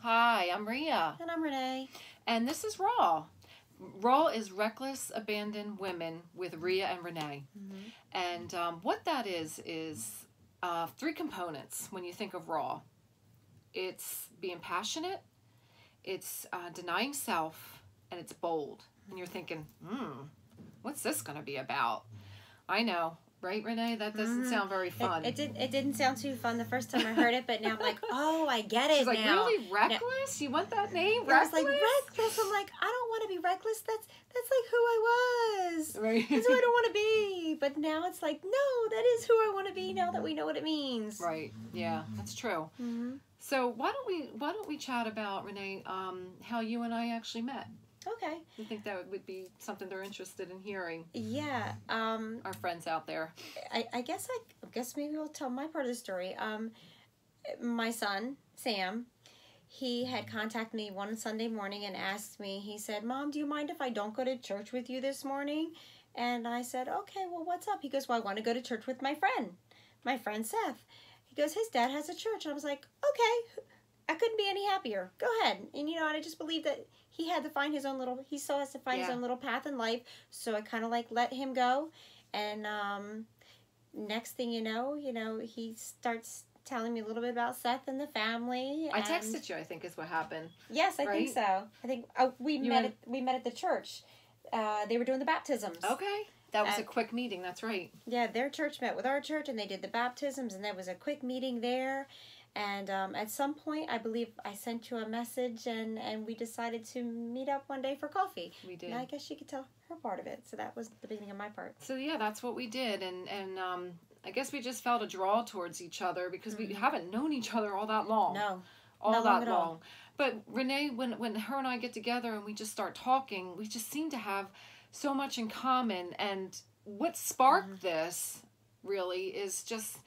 Hi, I'm Ria. And I'm Renee. And this is R.A.W. R.A.W is Reckless Abandoned Women with Ria and Renee. Mm-hmm. And what that is three components when you think of R.A.W. It's being passionate, it's denying self, and it's bold. And you're thinking, what's this going to be about? I know. Right, Renee? That doesn't sound very fun. It didn't sound too fun the first time I heard it, but now I'm like, oh, I get it. She's like, now. really reckless? You want that name? I was Reckless? like, reckless. I'm like, I don't want to be reckless. That's like who I was. Right. That's who I don't want to be. But now it's like, no, that is who I want to be. Now that we know what it means. Right. Yeah, that's true. Mm-hmm. So why don't we chat about, Renee, how you and I actually met? Okay. I think that would be something they're interested in hearing. Yeah. Our friends out there. I guess maybe we'll tell my part of the story. My son Sam, he had contacted me one Sunday morning and asked me. He said, "Mom, do you mind if I don't go to church with you this morning?" And I said, "Okay. Well, what's up?" He goes, "Well, I want to go to church with my friend Seth." He goes, "His dad has a church." And I was like, "Okay." I couldn't be any happier. Go ahead. And I just believe that he had to find his own little, he still has to find his own little path in life. So I kind of like let him go. And next thing you know, he starts telling me a little bit about Seth and the family. I texted you, I think is what happened. Yes, I think so. I think we met at the church. They were doing the baptisms. Okay. That was a quick meeting. That's right. Yeah, their church met with our church and they did the baptisms and there was a quick meeting there. And at some point, I believe I sent you a message, and we decided to meet up one day for coffee. We did. And I guess she could tell her part of it. So that was the beginning of my part. So yeah, that's what we did, and I guess we just felt a draw towards each other because we haven't known each other all that long. No, all that long. But Renee, when her and I get together and we just start talking, we just seem to have so much in common. And what sparked this really is just,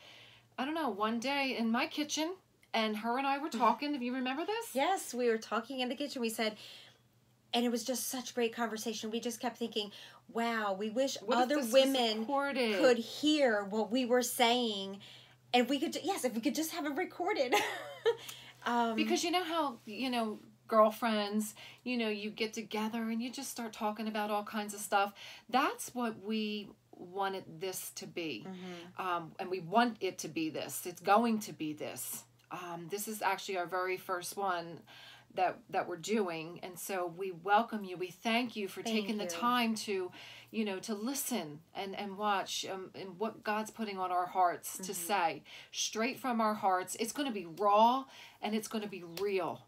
I don't know, one day in my kitchen, and her and I were talking. Do you remember this? Yes, we were talking in the kitchen. We said, and it was just such great conversation. We just kept thinking, wow, we wish other women could hear what we were saying. And if we could just have it recorded. Because you know how, girlfriends, you get together and you just start talking about all kinds of stuff. That's what we wanted this to be. And we want it to be this. It's going to be this. This is actually our very first one that we're doing, and so we welcome you. We thank you for taking the time to to listen and watch and what God's putting on our hearts to say straight from our hearts. It's going to be raw and it's going to be real,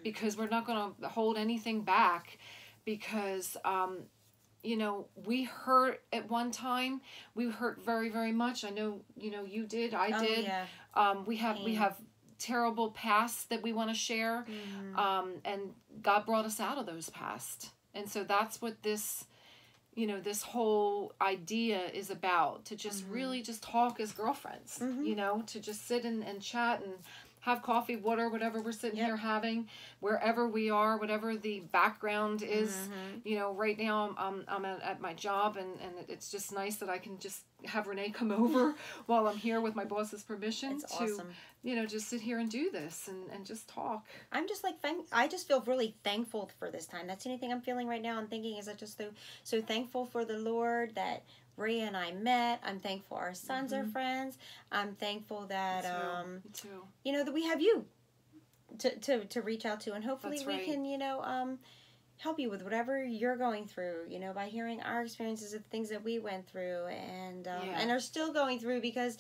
because we're not going to hold anything back, because we hurt at one time. We hurt very, very much. I know, you did. I did. Yeah. We have terrible pasts that we want to share. And God brought us out of those pasts. And so that's what this, this whole idea is about, to just really just talk as girlfriends, to just sit and chat and have coffee, water, whatever we're sitting here having, wherever we are, whatever the background is. Right now I'm at my job, and it's just nice that I can just have Renee come over while I'm here with my boss's permission to, awesome. Just sit here and do this and just talk. I'm just I just feel really thankful for this time. That's the only thing I'm feeling right now. I'm thinking is I just so thankful for the Lord that Ria and I met. I'm thankful our sons are friends. I'm thankful that Me too. that we have you to reach out to, and hopefully That's we right. can help you with whatever you're going through, by hearing our experiences of things that we went through and are still going through, because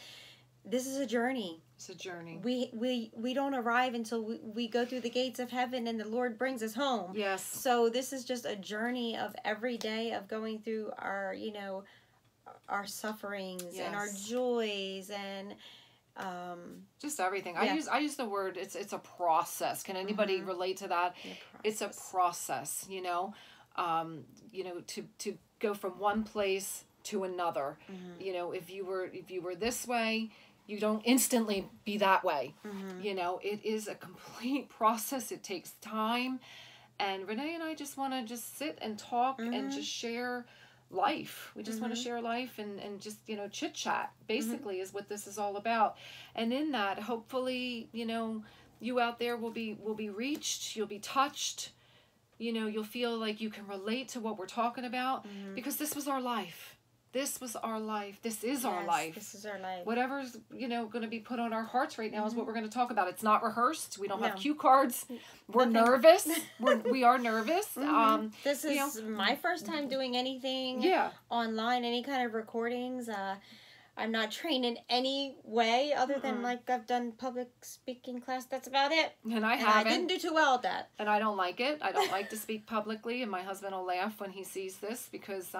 this is a journey. It's a journey. We don't arrive until we go through the gates of heaven and the Lord brings us home. Yes. So this is just a journey of every day of going through our, our sufferings and our joys and just everything. I use the word, it's a process. Can anybody relate to that? It's a process, to go from one place to another. If you were this way, you don't instantly be that way. It is a complete process. It takes time. And Renee and I just want to just sit and talk and just share life. We just want to share life and just, chit chat basically is what this is all about. And in that, hopefully, you out there will be reached. You'll be touched. You know, you'll feel like you can relate to what we're talking about, because this was our life. This was our life. This is our life. This is our life. Whatever's, you know, going to be put on our hearts right now is what we're going to talk about. It's not rehearsed. We don't have cue cards. We're nervous. We are nervous. This is my first time doing anything online, any kind of recordings. I'm not trained in any way other than like I've done public speaking class. That's about it. And I haven't. I didn't do too well at that. And I don't like it. I don't like to speak publicly. And my husband will laugh when he sees this, because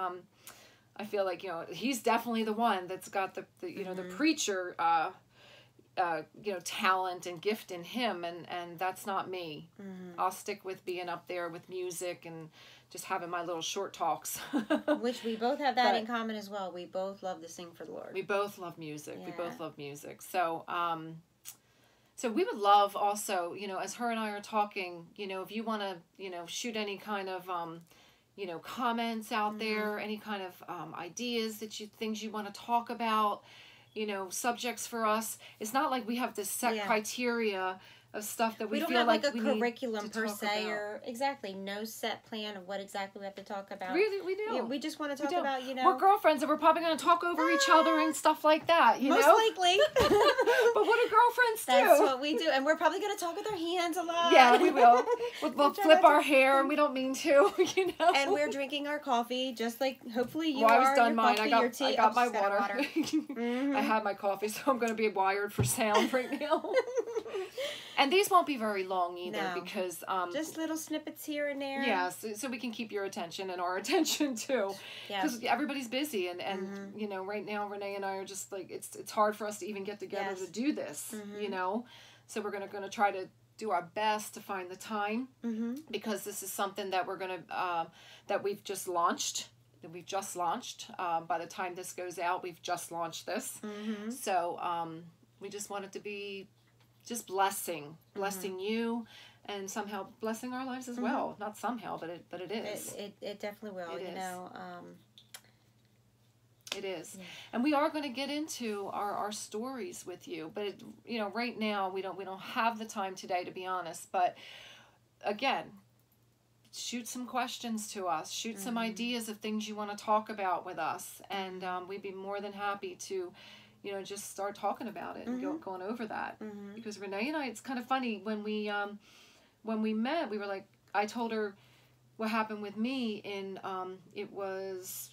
I feel like, you know, he's definitely the one that's got the you know, the preacher, you know, talent and gift in him. And that's not me. I'll stick with being up there with music and just having my little short talks. Which we both have that in common as well. We both love to sing for the Lord. We both love music. We both love music. So, so we would love also, you know, as her and I are talking, you know, if you want to, you know, shoot any kind of, you know, comments out there, any kind of ideas that things you want to talk about, you know, subjects for us. It's not like we have this set criteria of stuff that we don't feel have like a curriculum per se, or no set plan of what exactly we have to talk about. Really, we do. Yeah, we just want to talk about, you know, we're girlfriends and we're probably going to talk over each other and stuff like that. You most know, likely. But what do girlfriends do? That's what we do, and we're probably going to talk with our hands a lot. Yeah, we will. We'll flip our hair, and we don't mean to, you know. And we're drinking our coffee, just like hopefully you are. Well, I was done mine. Coffee, I got my water. I had my coffee, so I'm going to be wired for sound right now. And these won't be very long either, because just little snippets here and there. Yeah, so we can keep your attention and our attention too. Because everybody's busy, and you know, right now Renee and I are just like, it's hard for us to even get together to do this. You know, so we're gonna try to do our best to find the time, because this is something that we're gonna that we've just launched. By the time this goes out, we've just launched this. So we just want it to be just blessing you, and somehow blessing our lives as well. Not somehow, but it is. It definitely will. You know, it is. And we are going to get into our stories with you, but you know, right now we don't have the time today, to be honest. But again, shoot some questions to us. Shoot some ideas of things you want to talk about with us, and we'd be more than happy to, you know, just start talking about it and going over that. Because Renee and I, it's kind of funny, when we met, we were like, I told her what happened with me in, it was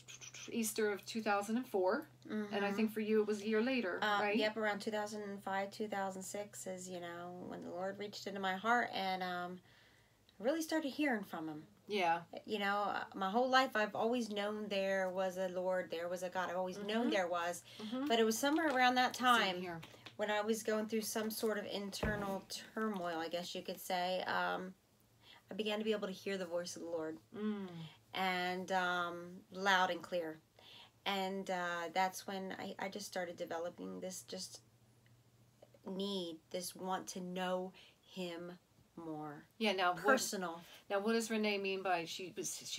Easter of 2004. And I think for you it was a year later, right? Yep, around 2005, 2006 is, you know, when the Lord reached into my heart, and I really started hearing from him. Yeah. You know, my whole life I've always known there was a Lord, there was a God. I've always known there was. But it was somewhere around that time when I was going through some sort of internal turmoil, I guess you could say, I began to be able to hear the voice of the Lord. And loud and clear. And that's when I just started developing this just need, this want to know Him more. Yeah, now personal. What does Renee mean by she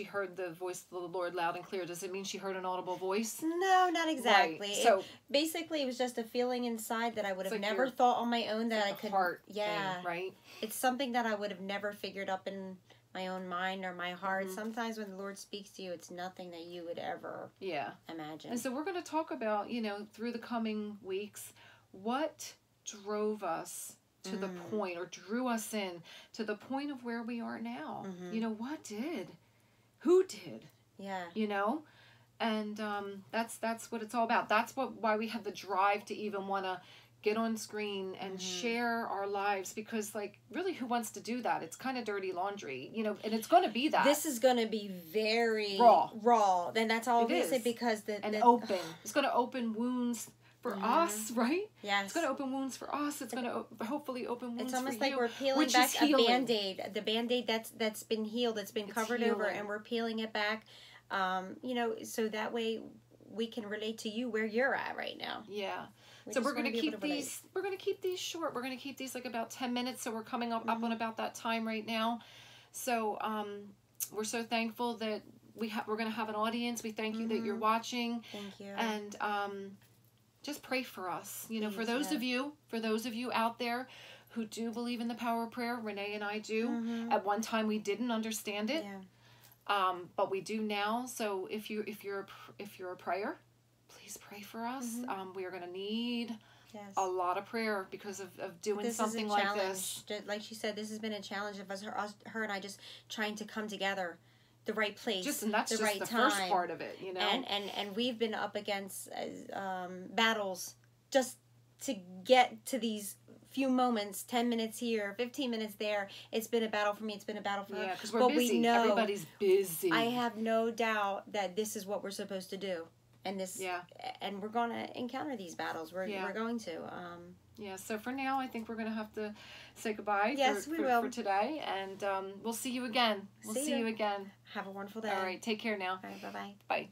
heard the voice of the Lord loud and clear? Does it mean she heard an audible voice? No, not exactly. Right. So basically, it was just a feeling inside that I would have never thought on my own that I could. Heart thing, right? It's something that I would have never figured up in my own mind or my heart. Sometimes when the Lord speaks to you, it's nothing that you would ever imagine. And so we're going to talk about, you know, through the coming weeks, what drove us to the point, or drew us in to the point of where we are now. You know, what did? Who did? Yeah. You know? And that's what it's all about. That's why we have the drive to even want to get on screen and share our lives, because, like, really, who wants to do that? It's kind of dirty laundry, you know, and it's going to be that. This is going to be very raw. Then that's all we say, because open. It's going to open wounds for us, right? Yes. It's going to open wounds for us. It's going to hopefully open wounds for you. It's almost like we're peeling back a Band-Aid. The Band-Aid that's been healed, that's been covered over, and we're peeling it back, you know, so that way we can relate to you where you're at right now. Yeah. So we're going to keep these, short. We're going to keep these like about 10 minutes. So we're coming up on about that time right now. So we're so thankful that we're going to have an audience. We thank you that you're watching. Thank you. And just pray for us. You know, for those of you out there who do believe in the power of prayer. Renee and I do. Mm-hmm. At one time, we didn't understand it, Yeah. but we do now. So if you're a prayer, please pray for us. Mm-hmm. We are going to need Yes. a lot of prayer because of doing This something is a like challenge. this. Like she said, this has been a challenge of her and I just trying to come together, the right place, And that's the just right the time. first part of it, you know. And we've been up against battles just to get to these few moments, 10 minutes here, 15 minutes there. It's been a battle for me. It's been a battle for her. Yeah, because we're busy. We know, everybody's busy. I have no doubt that this is what we're supposed to do. And and we're going to encounter these battles. We're going to. So for now, I think we're going to have to say goodbye for today. And we'll see you again. We'll see you again. Have a wonderful day. All right. Take care now. All right. Bye-bye. Bye.